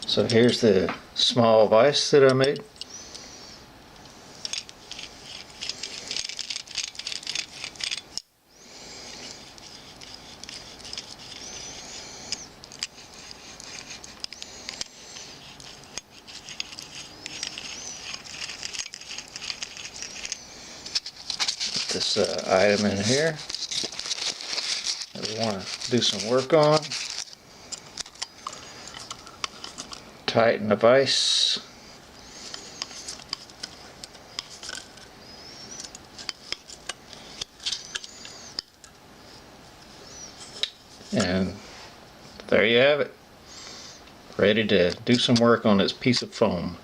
So here's the small vise that I made. Put this item in here that we want to do some work on. Tighten the vise. And there you have it. Ready to do some work on this piece of foam.